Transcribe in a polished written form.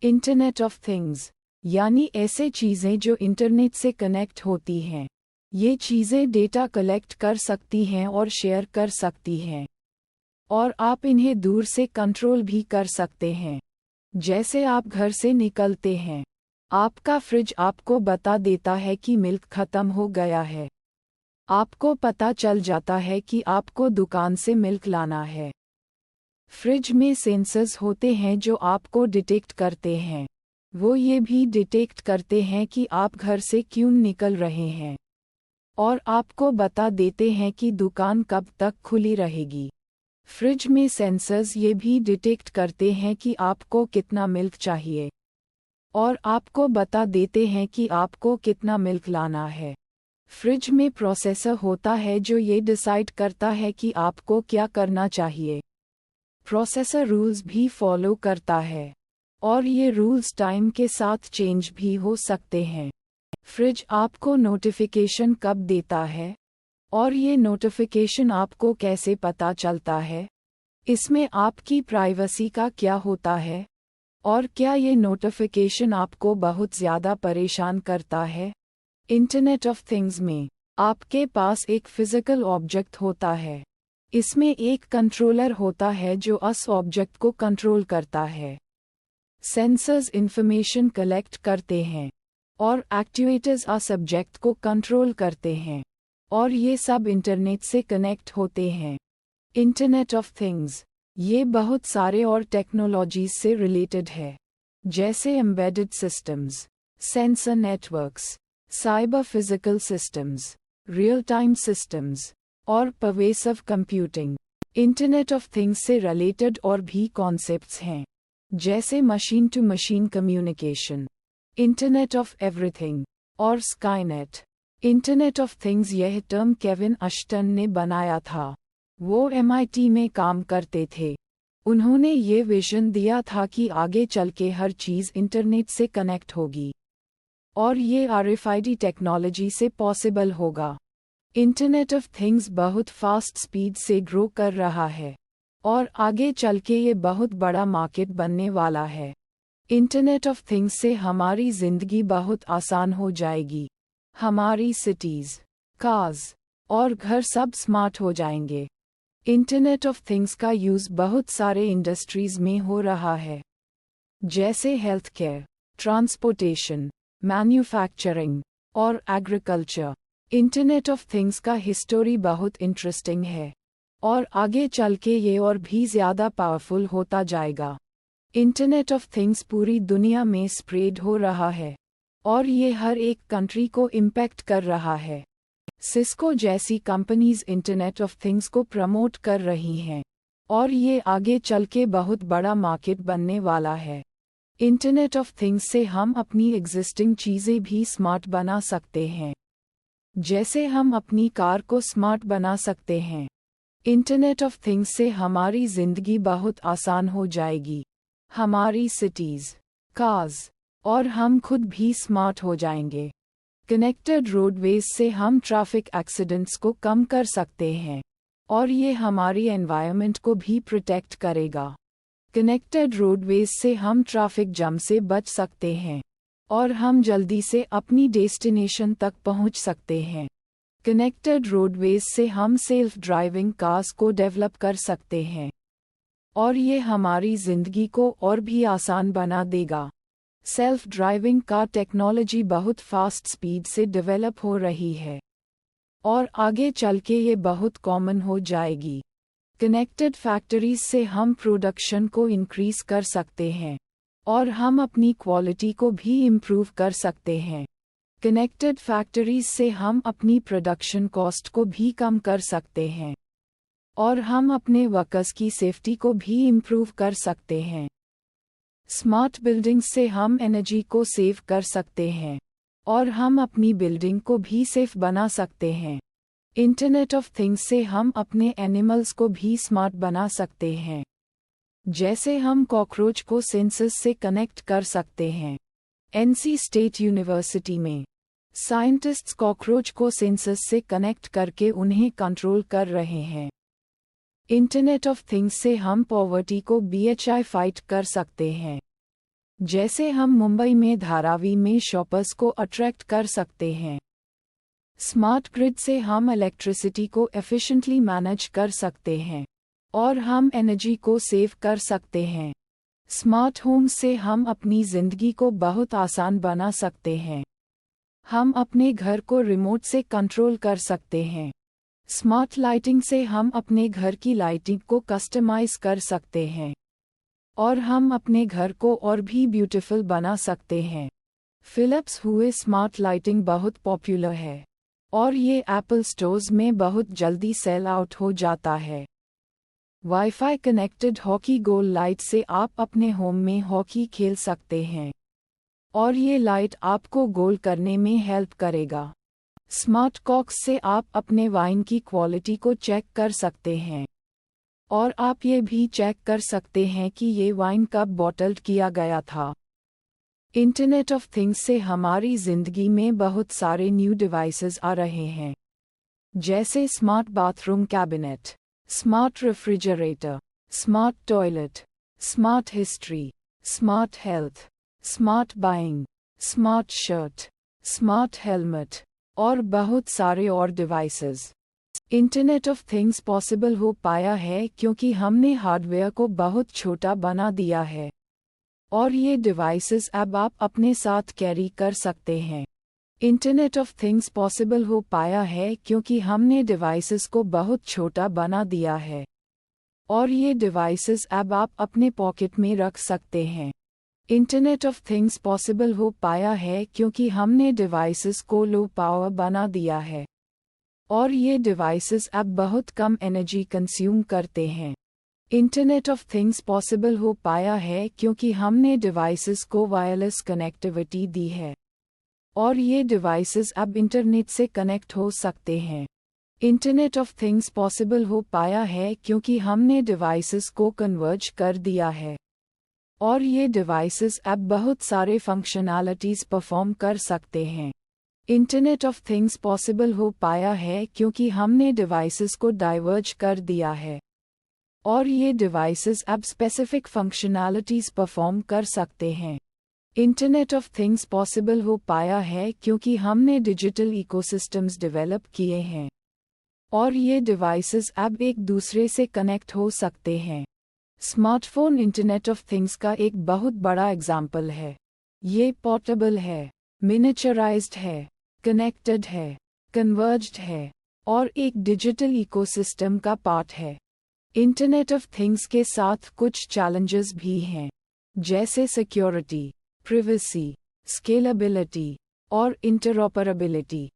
Internet of things यानी ऐसे चीज़ें जो इंटरनेट से कनेक्ट होती हैं। ये चीज़ें डेटा कलेक्ट कर सकती हैं और शेयर कर सकती हैं, और आप इन्हें दूर से कंट्रोल भी कर सकते हैं। जैसे आप घर से निकलते हैं, आपका फ्रिज आपको बता देता है कि मिल्क खत्म हो गया है। आपको पता चल जाता है कि आपको दुकान से मिल्क लाना है। फ्रिज में सेंसर्स होते हैं जो आपको डिटेक्ट करते हैं। वो ये भी डिटेक्ट करते हैं कि आप घर से क्यों निकल रहे हैं, और आपको बता देते हैं कि दुकान कब तक खुली रहेगी। फ्रिज में सेंसर्स ये भी डिटेक्ट करते हैं कि आपको कितना मिल्क चाहिए, और आपको बता देते हैं कि आपको कितना मिल्क लाना है। फ्रिज में प्रोसेसर होता है जो ये डिसाइड करता है कि आपको क्या करना चाहिए। प्रोसेसर रूल्स भी फॉलो करता है, और ये रूल्स टाइम के साथ चेंज भी हो सकते हैं। फ्रिज आपको नोटिफिकेशन कब देता है, और ये नोटिफिकेशन आपको कैसे पता चलता है? इसमें आपकी प्राइवेसी का क्या होता है? और क्या ये नोटिफिकेशन आपको बहुत ज़्यादा परेशान करता है? इंटरनेट ऑफ थिंग्स में आपके पास एक फिजिकल ऑब्जेक्ट होता है। इसमें एक कंट्रोलर होता है जो उस ऑब्जेक्ट को कंट्रोल करता है। सेंसर्स इंफॉर्मेशन कलेक्ट करते हैं, और एक्ट्यूएटर्स उस ऑब्जेक्ट को कंट्रोल करते हैं, और ये सब इंटरनेट से कनेक्ट होते हैं। इंटरनेट ऑफ थिंग्स ये बहुत सारे और टेक्नोलॉजीज से रिलेटेड है, जैसे embedded systems, sensor networks, cyber physical systems, real time systems, और pervasive computing. Internet of things से रिलेटेड और भी कॉन्सेप्ट्स हैं, जैसे machine to machine communication, internet of everything, और स्काईनेट। इंटरनेट ऑफ थिंग्स यह टर्म केविन अश्टन ने बनाया था। वो MIT में काम करते थे। उन्होंने ये विजन दिया था कि आगे चल के हर चीज़ इंटरनेट से कनेक्ट होगी, और ये RFID टेक्नोलॉजी से पॉसिबल होगा। इंटरनेट ऑफ थिंग्स बहुत फास्ट स्पीड से ग्रो कर रहा है, और आगे चल के ये बहुत बड़ा मार्केट बनने वाला है। इंटरनेट ऑफ थिंग्स से हमारी ज़िंदगी बहुत आसान हो जाएगी। हमारी सिटीज़, कार्स और घर सब स्मार्ट हो जाएंगे। इंटरनेट ऑफ थिंग्स का यूज़ बहुत सारे इंडस्ट्रीज़ में हो रहा है, जैसे हेल्थ केयर, ट्रांसपोर्टेशन, मैन्युफैक्चरिंग और एग्रीकल्चर। इंटरनेट ऑफ थिंग्स का हिस्टोरी बहुत इंटरेस्टिंग है, और आगे चल के ये और भी ज़्यादा पावरफुल होता जाएगा। इंटरनेट ऑफ थिंग्स पूरी दुनिया में स्प्रेड हो रहा है, और ये हर एक कंट्री को इम्पैक्ट कर रहा है। सिस्को जैसी कंपनीज इंटरनेट ऑफ थिंग्स को प्रमोट कर रही हैं, और ये आगे चल के बहुत बड़ा मार्केट बनने वाला है। इंटरनेट ऑफ थिंग्स से हम अपनी एग्जिस्टिंग चीज़ें भी स्मार्ट बना सकते हैं, जैसे हम अपनी कार को स्मार्ट बना सकते हैं। इंटरनेट ऑफ थिंग्स से हमारी ज़िंदगी बहुत आसान हो जाएगी। हमारी सिटीज़, कार्स और हम खुद भी स्मार्ट हो जाएंगे। कनेक्टेड रोडवेज से हम ट्रैफिक एक्सीडेंट्स को कम कर सकते हैं, और ये हमारी एनवायरनमेंट को भी प्रोटेक्ट करेगा। कनेक्टेड रोडवेज से हम ट्रैफिक जाम से बच सकते हैं, और हम जल्दी से अपनी डेस्टिनेशन तक पहुंच सकते हैं। कनेक्टेड रोडवेज से हम सेल्फ ड्राइविंग कार्स को डेवलप कर सकते हैं, और ये हमारी ज़िंदगी को और भी आसान बना देगा। सेल्फ ड्राइविंग कार टेक्नोलॉजी बहुत फास्ट स्पीड से डेवलप हो रही है, और आगे चल के ये बहुत कॉमन हो जाएगी। कनेक्टेड फैक्ट्रीज से हम प्रोडक्शन को इंक्रीज कर सकते हैं, और हम अपनी क्वालिटी को भी इम्प्रूव कर सकते हैं। कनेक्टेड फैक्ट्रीज से हम अपनी प्रोडक्शन कॉस्ट को भी कम कर सकते हैं, और हम अपने वर्कर्स की सेफ्टी को भी इम्प्रूव कर सकते हैं। स्मार्ट बिल्डिंग्स से हम एनर्जी को सेव कर सकते हैं, और हम अपनी बिल्डिंग को भी सेफ बना सकते हैं। इंटरनेट ऑफ थिंग्स से हम अपने एनिमल्स को भी स्मार्ट बना सकते हैं, जैसे हम कॉकरोच को सेंसस से कनेक्ट कर सकते हैं। NC स्टेट यूनिवर्सिटी में साइंटिस्ट्स कॉकरोच को सेंसस से कनेक्ट करके उन्हें कंट्रोल कर रहे हैं। इंटरनेट ऑफ थिंग्स से हम पॉवर्टी को BHI फाइट कर सकते हैं, जैसे हम मुंबई में धारावी में शॉपर्स को अट्रैक्ट कर सकते हैं। स्मार्ट ग्रिड से हम इलेक्ट्रिसिटी को एफिशिएंटली मैनेज कर सकते हैं और हम एनर्जी को सेव कर सकते हैं। स्मार्ट होम से हम अपनी ज़िंदगी को बहुत आसान बना सकते हैं। हम अपने घर को रिमोट से कंट्रोल कर सकते हैं। स्मार्ट लाइटिंग से हम अपने घर की लाइटिंग को कस्टमाइज कर सकते हैं और हम अपने घर को और भी ब्यूटीफुल बना सकते हैं। फिलिप्स हुए स्मार्ट लाइटिंग बहुत पॉपुलर है और ये एप्पल स्टोर्स में बहुत जल्दी सेल आउट हो जाता है। वाईफाई कनेक्टेड हॉकी गोल लाइट से आप अपने होम में हॉकी खेल सकते हैं और ये लाइट आपको गोल करने में हेल्प करेगा। स्मार्ट कॉक्स से आप अपने वाइन की क्वालिटी को चेक कर सकते हैं और आप ये भी चेक कर सकते हैं कि ये वाइन कब बॉटल्ड किया गया था। इंटरनेट ऑफ थिंग्स से हमारी ज़िंदगी में बहुत सारे न्यू डिवाइसेस आ रहे हैं, जैसे smart bathroom cabinet, smart refrigerator, smart toilet, smart history, smart health, smart buying, smart shirt, smart helmet और बहुत सारे और devices. Internet of things possible हो पाया है क्योंकि हमने हार्डवेयर को बहुत छोटा बना दिया है और ये डिवाइसेस अब आप अपने साथ कैरी कर सकते हैं। इंटरनेट ऑफ थिंग्स पॉसिबल हो पाया है क्योंकि हमने डिवाइसेस को बहुत छोटा बना दिया है और ये डिवाइसेस अब आप अपने पॉकेट में रख सकते हैं। इंटरनेट ऑफ थिंग्स पॉसिबल हो पाया है क्योंकि हमने डिवाइसेस को लो पावर बना दिया है और ये डिवाइसेस अब बहुत कम एनर्जी कंज्यूम करते हैं। इंटरनेट ऑफ थिंग्स पॉसिबल हो पाया है क्योंकि हमने डिवाइसेस को वायरलेस कनेक्टिविटी दी है और ये डिवाइसेस अब इंटरनेट से कनेक्ट हो सकते हैं। इंटरनेट ऑफ थिंग्स पॉसिबल हो पाया है क्योंकि हमने डिवाइसेस को कन्वर्ज कर दिया है और ये डिवाइसेस अब बहुत सारे फंक्शनैलिटीज़ परफॉर्म कर सकते हैं। इंटरनेट ऑफ थिंग्स पॉसिबल हो पाया है क्योंकि हमने डिवाइसेस को डाइवर्ज कर दिया है और ये डिवाइसेस अब स्पेसिफिक फंक्शनैलिटीज़ परफॉर्म कर सकते हैं। इंटरनेट ऑफ थिंग्स पॉसिबल हो पाया है क्योंकि हमने डिजिटल इकोसिस्टम्स डेवलप किए हैं और ये डिवाइसेस अब एक दूसरे से कनेक्ट हो सकते हैं। स्मार्टफोन इंटरनेट ऑफ थिंग्स का एक बहुत बड़ा एग्जाम्पल है। ये पोर्टेबल है, मिनिचराइज्ड है, कनेक्टेड है, कन्वर्ज्ड है और एक डिजिटल इकोसिस्टम का पार्ट है। इंटरनेट ऑफ थिंग्स के साथ कुछ चैलेंजेस भी हैं, जैसे सिक्योरिटी, प्राइवेसी, स्केलेबिलिटी और इंटरऑपरेबिलिटी।